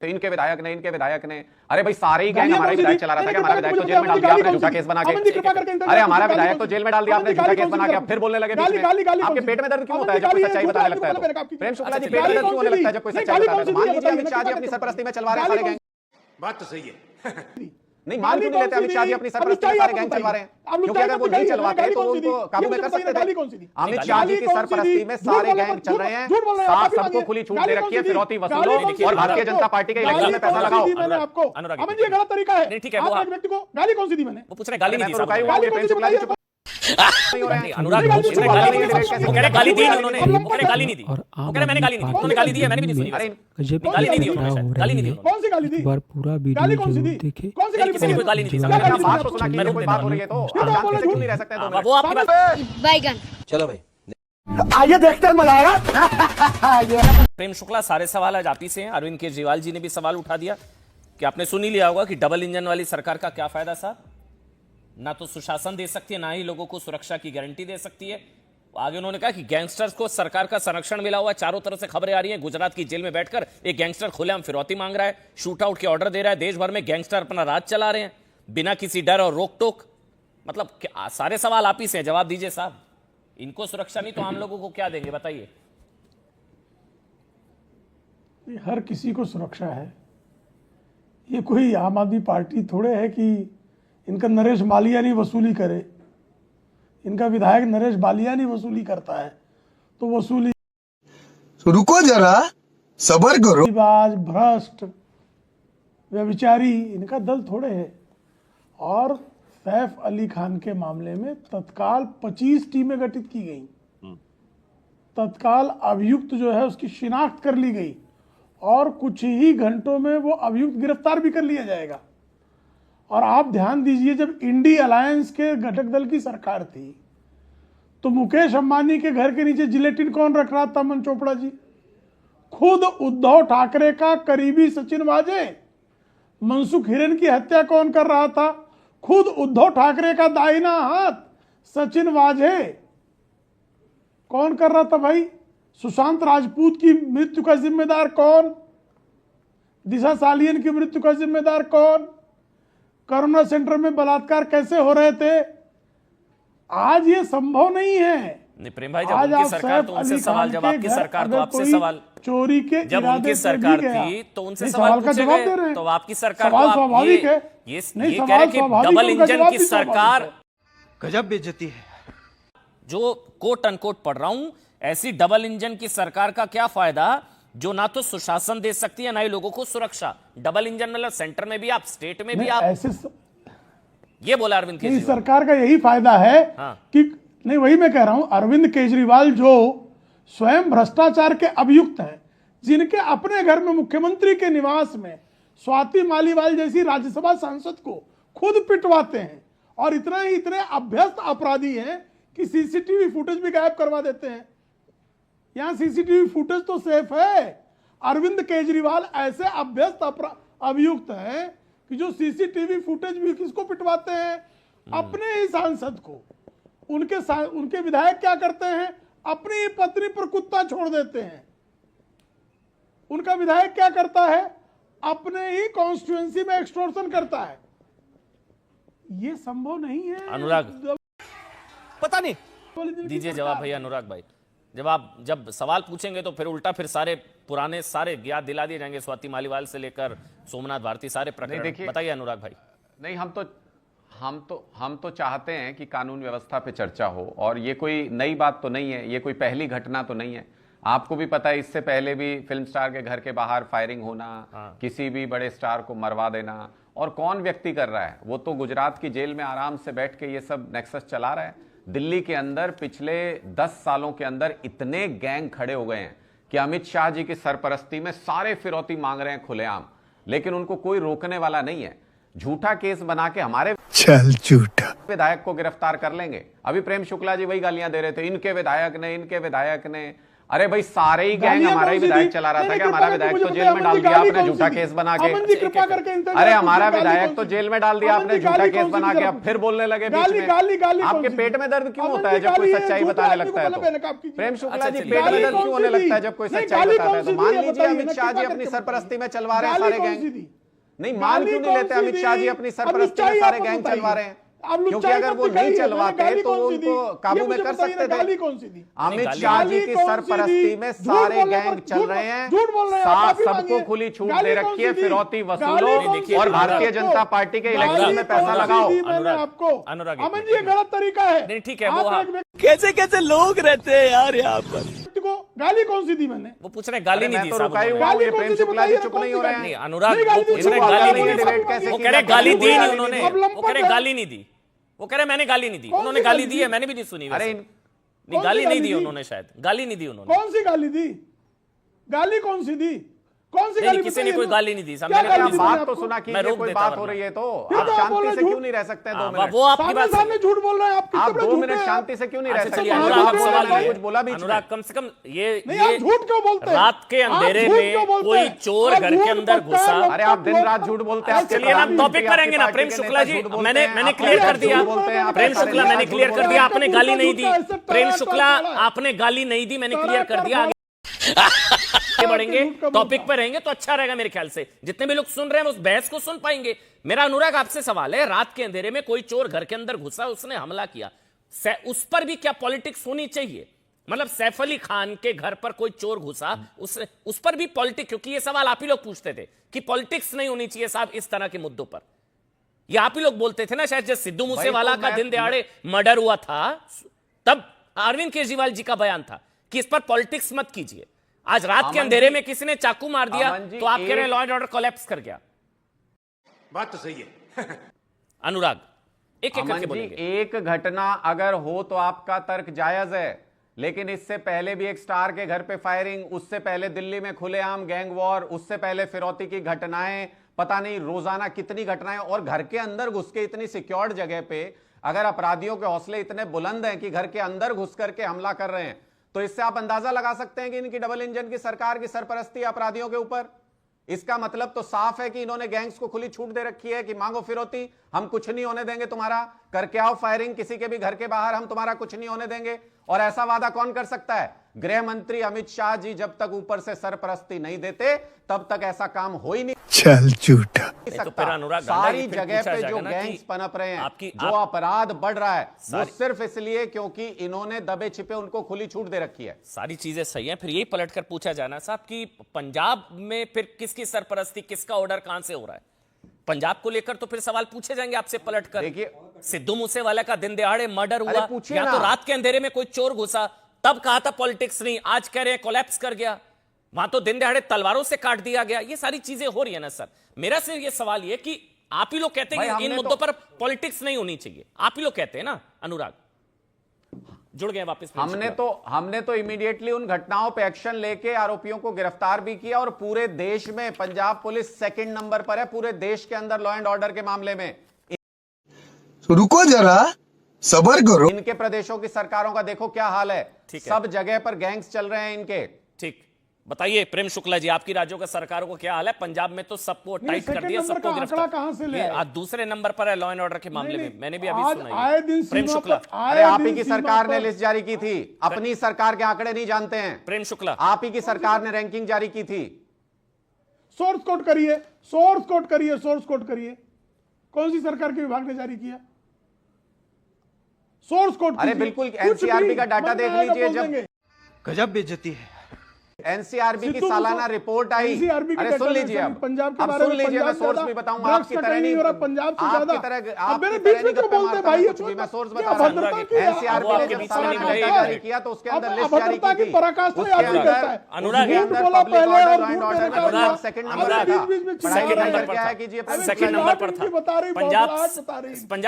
तो इनके विधायक ने अरे भाई सारे ही गैंग हमारा विधायक चला रहा था क्या? हमारा विधायक तो जेल में डाल दिया आपने झूठा केस बना के। अरे हमारा विधायक तो जेल में डाल दिया आपने झूठा केस बना के, अब फिर बोलने लगे बीच में। आपके पेट में दर्द क्यों होता है जब कोई सच्चाई बताने लगता है तो? प्रेम शुक्ला जी, पेट में दर्द क्यों होने लगता है जब कोई सच्चाई बताता है तो? मान लीजिए अमित शाह जी अपनी सरपरस्ती में चलवा रहे हैं सारे गैंग। बात तो सही है। नहीं मान क्यों नहीं लेते अमित शाह जी अपनी सरपरस्ती में सारे गैंग चलवा रहे हैं? क्योंकि अगर वो नहीं चलवाते तो उनको काबू में कर सकते थे। अमित शाह जी की सरपरस्ती में सारे गैंग चल रहे हैं, साफ सबको खुली छूट दे रखी है, फिरौती वसूलो और भारतीय जनता पार्टी के इलेक्शन में पैसा लगाओ। अनुराग, ये गलत तरीका है। ठीक है, वो व्यक्ति को गाली कौन सी दी मैंने? वो पूछ रहे गाली नहीं दी साहब। प्रेम शुक्ला जी अनुराग वो कह रहे गाली दी उन्होंने, वो कह रहे गाली नहीं दी, वो कह रहे मैंने गाली नहीं दी, उन्होंने गाली दी है, मैंने भी नहीं सुनी। अरे गाली नहीं दी उन्होंने, गाली नहीं दी। कौन सी गाली दी? बार पूरा वीडियो जरूर देखे। कौन सी गाली? किसी ने कोई गाली नहीं दी। बात तो सुना कि कोई बात हो रही है तो आप क्यों नहीं रह सकते हैं? वो आपकी बात बैगन। चलो भाई आइए देखते हैं, मजा आएगा। प्रेम शुक्ला, सारे सवाल आज आप ही से हैं। अरविंद केजरीवाल जी ने भी सवाल उठा दिया कि आपने सुन ही लिया होगा कि डबल इंजन वाली सरकार का क्या फायदा साहब? ना तो सुशासन दे सकती है, ना ही लोगों को सुरक्षा की गारंटी दे सकती है। आगे उन्होंने कहा कि गैंगस्टर्स को सरकार का संरक्षण मिला हुआ है। चारों तरफ से खबरें आ रही हैं, गुजरात की जेल में बैठकर एक गैंगस्टर खुलेआम फिरौती मांग रहा है, शूट आउट के ऑर्डर दे रहा है, देश भर में गैंगस्टर अपना राज चला रहे हैं बिना किसी डर और रोक टोक। मतलब सारे सवाल आप ही से हैं, जवाब दीजिए साहब। इनको सुरक्षा नहीं तो आम लोगों को क्या देंगे बताइए? हर किसी को सुरक्षा है। ये कोई आम आदमी पार्टी थोड़े है कि इनका नरेश बालियानी वसूली करे। इनका विधायक नरेश बालियानी वसूली करता है तो वसूली। रुको जरा, सब्र करो। बाज, भ्रष्ट, व्यभिचारी इनका दल थोड़े है। और सैफ अली खान के मामले में तत्काल 25 टीमें गठित की गई। तत्काल अभियुक्त जो है उसकी शिनाख्त कर ली गई और कुछ ही घंटों में वो अभियुक्त गिरफ्तार भी कर लिया जाएगा। और आप ध्यान दीजिए, जब इंडी अलायंस के घटक दल की सरकार थी तो मुकेश अंबानी के घर के नीचे जिलेटिन कौन रख रहा था? अमन चोपड़ा जी। खुद उद्धव ठाकरे का करीबी सचिन वाजे। मनसुख हिरेन की हत्या कौन कर रहा था? खुद उद्धव ठाकरे का दाहिना हाथ सचिन वाजे। कौन कर रहा था भाई? सुशांत राजपूत की मृत्यु का जिम्मेदार कौन? दिशा सालियन की मृत्यु का जिम्मेदार कौन? कोरोना सेंटर में बलात्कार कैसे हो रहे थे? आज ये संभव नहीं है। नहीं प्रेम भाई, जब उनकी सरकार तो उनसे सवाल, जब आपकी सरकार तो आपसे सवाल। चोरी के जब उनकी सरकार थी तो उनसे सवाल का जवाब दे रहे हैं। तो आपकी सरकार सवाल स्वाभाविक है। ये कह रहे कि डबल इंजन की सरकार गजब बेइज्जती है। जो कोट अनकोट पढ़ रहा हूं, ऐसी डबल इंजन की सरकार का क्या फायदा जो ना तो सुशासन दे सकती है ना ही लोगों को सुरक्षा। डबल इंजन मतलब सेंटर में भी आप, स्टेट में भी आप। ये बोला अरविंद केजरीवाल। सरकार का यही फायदा है। हाँ। कि नहीं, वही मैं कह रहा हूं, अरविंद केजरीवाल जो स्वयं भ्रष्टाचार के अभियुक्त हैं, जिनके अपने घर में मुख्यमंत्री के निवास में स्वाति मालीवाल जैसी राज्यसभा सांसद को खुद पिटवाते हैं और इतने अभ्यस्त अपराधी हैं कि सीसीटीवी फुटेज भी गायब करवा देते हैं। यहां सीसीटीवी फुटेज तो सेफ है। अरविंद केजरीवाल ऐसे अभ्यस्त अभियुक्त हैं कि जो सीसीटीवी फुटेज भी किसको पिटवाते हैं? अपने ही सांसद को। उनके विधायक क्या करते हैं? अपनी ही पत्नी पर कुत्ता छोड़ देते हैं। उनका विधायक क्या करता है? अपने ही कॉन्स्टिट्यूएंसी में एक्सटॉर्शन करता है। ये संभव नहीं है। अनुराग, पता नहीं, दीजिए जवाब भैया। अनुराग भाई, जब सवाल पूछेंगे तो फिर उल्टा फिर सारे पुराने सारे याद दिला दिए जाएंगे, स्वाति मालीवाल से लेकर सोमनाथ भारती सारे प्रकरण। बताइए अनुराग भाई। नहीं, हम तो चाहते हैं कि कानून व्यवस्था पे चर्चा हो और ये कोई नई बात तो नहीं है, ये कोई पहली घटना तो नहीं है। आपको भी पता है इससे पहले भी फिल्म स्टार के घर के बाहर फायरिंग होना, किसी भी बड़े स्टार को मरवा देना, और कौन व्यक्ति कर रहा है? वो तो गुजरात की जेल में आराम से बैठ के ये सब नेक्सस चला रहा है। दिल्ली के अंदर पिछले 10 सालों के अंदर इतने गैंग खड़े हो गए हैं कि अमित शाह जी की सरपरस्ती में सारे फिरौती मांग रहे हैं खुलेआम, लेकिन उनको कोई रोकने वाला नहीं है। झूठा केस बना के हमारे विधायक को गिरफ्तार कर लेंगे। अभी प्रेम शुक्ला जी वही गालियां दे रहे थे, इनके विधायक ने अरे भाई सारे ही गैंग गालियां हमारा ही कौन सी विधायक दी? चला रहा था नहीं, क्या? कृपा हमारा करके विधायक मुझे तो जेल बताइए, में डाल अमन जी दिया गाली आपने कौन झूठा सी केस दी? बना के। अमन जी कृपा करके इंतजार अरे कीजिए, हमारा गाली विधायक कौन तो सी जेल दी? में डाल दिया अमन आपने जी झूठा गाली केस कौन सी बना दी के, अब आपने? फिर बोलने लगे बीच गाली में। गाली गाली कौन आपके सी पेट दी? में दर्द क्यों अमन होता जी है जब कोई गाली सच्चाई झूठा बताने आदमी लगता को है भला तो? बेनकाब कीजिए। प्रेम शुक्ला अच्छा, जी, चलिए, पेट में गाली दर्द कौन क्यों सी होने दी? लगता है जब कोई नहीं, सच्चाई गाली बताता है? कौन तो सी मान दी है लीजिए बताइए अमित ना, शाह जी कृपा अपनी करके सरपरस्ती में चलवा रहे हैं गाली सारे कौन सी गैंग। दी? नहीं, मान गाली क्यों नहीं कौन लेते सी अमित दी? शाह जी अपनी अब सरपरस्ती में लुच्चाई सारे आपको गैंग बताइए। चलवा रहे हैं? अब क्योंकि लुच्चाई अगर मत वो दिखाइए, नहीं मैंने चलवाते गाली तो कौन वो सी दी? उनको ये काबू में मुझे कर बताइए ना, सकते थे। गाली कौन सी दी? अमित गाली शाह जी गाली की कौन सी सरपरस्ती दी? में झूठ सारे बोलने गैंग पर चल रहे हैं। झूठ बोल रहे हैं, आप माफी सबको मांगिए। खुली छूट गाली दे कौन रखी है, सी दी? फिरौती गाली वसूलो कौन सी और दी भारतीय आपको? जनता पार्टी के इलेक्शन गाली में पैसा कौन सी लगाओ। दी मैंने अनुराग, आपको? अनुराग, अमन जी ये गलत तरीका है। नहीं, ठीक है, आप वो एक व्यक्ति कैसे कैसे लोग रहते हैं यार यहाँ पर। को गाली कौन सी दी मैंने? वो पूछ रहे हैं, गाली अरे नहीं मैं दी तो साहब रुका ही उन्होंने। हुआ हूं, ये गाली कौन प्रेम सी दी शुक्ला जी बताइए, चुप कौन नहीं सी हो रहे गाली? नहीं, हैं। अनुराग नहीं, गाली वो दी, पूछ रहे हैं, झूठ गाली बोलने नहीं पर दी। डिबेट कैसे वो की कह रहे जाती है? गाली दी कोई नहीं गाली उन्होंने। नहीं दी। अब लंपट वो कह रहे है। गाली नहीं दी। वो कह रहे मैंने गाली नहीं दी। कौन सी उन्होंने गाली गाली दी दी? है, मैंने भी नहीं सुनी अरे वैसे। इन- नहीं, कौन सी गाली नहीं गाली दी दी? उन्होंने, शायद गाली नहीं दी उन्होंने। कौन सी गाली दी? गाली कौन सी दी? कौन सी नहीं, गाली? किसी ने बताइए कोई ना। गाली नहीं दी साहब, क्या मैंने गाली गाली दी दी। मैंने बात तो आपको? सुना मैं कीजिए, रोक कोई देता बात वरना। हो रही है तो फिर आप तो आप बोल शांति रहे से झूठ। क्यों नहीं रह सकते 2 हाँ, मिनट? वो आपकी सामने बात सामने सही। झूठ बोल रहे हैं आप। आप कितने 2 बड़े मिनट झूठे हैं शांति आप? से क्यों नहीं रह अच्छा, सकते? चलिए, आप अनुराग, झूठ अब बोल सवाल रहे हैं। ये कुछ बोला बीच में? अनुराग, कम से कम ये नहीं, आप झूठ क्यों बोलते हैं? रात के आप अंधेरे झूठ में क्यों बोलते कोई हैं? चोर आप घर के झूठ अंदर पक्का घुसा। लोग अरे आप तक दिन लोग रात तक- झूठ बोलते हैं, अरे आपके चलिए ना, प्रधानमंत्री, टॉपिक पर आपके रहेंगे ना। पार्टी प्रेम के शुक्ला नेता जी, झूठ बोलते मैंने हैं, मैंने आपके क्लियर कर अध्यक्ष दिया। झूठ बोलते हैं, आपके प्रेम सारे शुक्ला नेता मैंने झूठ क्लियर बोलते कर हैं। दिया, आपने गाली नहीं दी। ऐसे प्रेम तरार शुक्ला तरार आपने गाली नहीं दी, मैंने तरार क्लियर कर दिया। तरार आगे बढ़ेंगे, झूठ का टॉपिक बोलता। पर रहेंगे तो अच्छा रहेगा मेरे ख्याल से। जितने भी लोग सुन रहे हैं उस बहस को सुन पाएंगे। मेरा अनुराग आपसे सवाल है, रात के अंधेरे में कोई चोर घर के अंदर घुसा, उसने हमला किया, उस पर भी क्या पॉलिटिक्स होनी चाहिए? मतलब सैफ अली खान के घर पर कोई चोर घुसा, उस पर भी पॉलिटिक्स? क्योंकि ये सवाल आप ही लोग पूछते थे कि पॉलिटिक्स नहीं होनी चाहिए साहब इस तरह के मुद्दों पर। ये आप ही लोग बोलते थे ना, शायद जब सिद्धू मूसेवाला का दिन दहाड़े मर्डर हुआ था तब अरविंद केजरीवाल जी का बयान था कि इस पर पॉलिटिक्स मत कीजिए। आज रात के अंधेरे में किसी ने चाकू मार दिया तो आप कह रहे हैं लॉ एंड ऑर्डर कोलैप्स कर गया। बात तो सही है। अनुराग, एक एक अमन करके जी, बोलेंगे। एक घटना अगर हो तो आपका तर्क जायज है, लेकिन इससे पहले भी एक स्टार के घर पे फायरिंग, उससे पहले दिल्ली में खुलेआम गैंग वॉर, उससे पहले फिरौती की घटनाएं, पता नहीं रोजाना कितनी घटनाएं, और घर के अंदर घुस के इतनी सिक्योर्ड जगह पे अगर अपराधियों के हौसले इतने बुलंद हैं कि घर के अंदर घुस करके हमला कर रहे हैं, तो इससे आप अंदाजा लगा सकते हैं कि इनकी डबल इंजन की सरकार की सरपरस्ती अपराधियों के ऊपर। इसका मतलब तो साफ है कि इन्होंने गैंग्स को खुली छूट दे रखी है कि मांगो फिरौती, हम कुछ नहीं होने देंगे तुम्हारा, करके आओ फायरिंग किसी के भी घर के बाहर, हम तुम्हारा कुछ नहीं होने देंगे। और ऐसा वादा कौन कर सकता है? गृह मंत्री अमित शाह जी जब तक ऊपर से सरपरस्ती नहीं देते तब तक ऐसा काम हो ही नहीं चल झूठा। नहीं तो फिर अनुराग गांधी, सारी ये फिर जगह पूछा पे जाएगा जो ना गैंग्स कि पनप रहे हैं, आपकी- जो अपराध बढ़ रहा है, वो सारी- सिर्फ इसलिए क्योंकि इन्होंने दबे छिपे उनको खुली छूट दे रखी है। सारी चीजें सही हैं, फिर यही पलट कर पूछा जाना साहब कि पंजाब में फिर किसकी सरपरस्ती, किसका ऑर्डर कहां से हो रहा है? पंजाब को लेकर तो फिर सवाल पूछे जाएंगे आपसे पलट कर। देखिए, सिद्धू मूसेवाला का दिन दहाड़े मर्डर अरे हुआ, पूछिए या ना। तो रात के अंधेरे में कोई चोर घुसा, तब कहा था पॉलिटिक्स नहीं, आज कह रहे हैं कोलैप्स कर गया। वहां तो दिन दहाड़े तलवारों से काट दिया गया। ये सारी चीजें हो रही है ना सर। मेरा सिर्फ ये सवाल ये कि आप ही लोग कहते हैं भाई, कि इन हमने मुद्दों तो- पर पॉलिटिक्स नहीं होनी चाहिए, आप ही लोग कहते हैं ना। अनुराग जुड़ गए वापस। हमने तो इमीडिएटली उन घटनाओं पे एक्शन लेके आरोपियों को गिरफ्तार भी किया, और पूरे देश में पंजाब पुलिस सेकंड नंबर पर है पूरे देश के अंदर लॉ एंड ऑर्डर के मामले में। रुको जरा, सबर करो। इनके प्रदेशों की सरकारों का देखो क्या हाल है, ठीक है। सब जगह पर गैंग्स चल रहे हैं इनके। ठीक, बताइए प्रेम शुक्ला जी, आपकी राज्यों का सरकारों को क्या हाल है? पंजाब में तो सबको टाइट कर सेकंड दिया, नंबर सबको का गिरफ्तार। आंकड़ा कहां से ले ये आए? आज दूसरे नंबर पर है लॉ एंड ऑर्डर के मामले नहीं, में, मैंने भी अभी आज सुना आए ये। दिन प्रेम सीमा शुक्ला, पर- आए अरे आप ही दिन की सीमा सरकार ने पर- लिस्ट जारी की थी, अपनी सरकार के आंकड़े नहीं जानते हैं। प्रेम शुक्ला, आप ही की सरकार ने रैंकिंग जारी की थी। सोर्स कोड करिए, सोर्स कोड करिए, सोर्स कोड करिए। कौन सी सरकार के विभाग ने जारी किया? सोर्स कोड अरे कीजिए। बिल्कुल, कुछ एनसीआरबी भी का डाटा मन देख में आएगा लीजिए। बोल जब देंगे। गजब बेइज्जती है। एनसीआरबी की सिद्धू सालाना मूसे- रिपोर्ट आई। एनसीआरबी की अरे सुन डेटा लीजिए, में अब पंजाब के अब बारे सुन में लीजिए, मैं पंजाब सोर्स ज्यादा भी बताऊंगा ड्रग्स आपकी का तरह कहीं नहीं नहीं। हो रहा, पंजाब से आपकी ज्यादा। तरह अब आपकी मेरे तरह बीच में नहीं क्यों गप्पे बोलते मारता भाई? मैं कुछ भी, मैं सोर्स बता रहा हूं। अभद्रता की एनसीआरबी वो ने आपके जब बीच में सालाना नहीं डाटा बोलेंगे। जारी किया तो उसके अंदर लिस्ट जारी अभद्रता की की थी। पराकाष्ठा उसके आदमी अंदर करता है। अनुराग, उसके झूठ अंदर बोला पब्लिक पहले ऑर्डर, और लॉ एंड झूठ ऑर्डर मेरे में का पंजाब था। सेकंड अब नंबर बीच था। बीच में पढ़ाई चिल्ला लिखाई रहे करके हैं। आया कीजिए। अबे सेकंड नंबर पर इनकी था बता रही, पंजाब। बड़बड़ाहट बता रही। पंजाब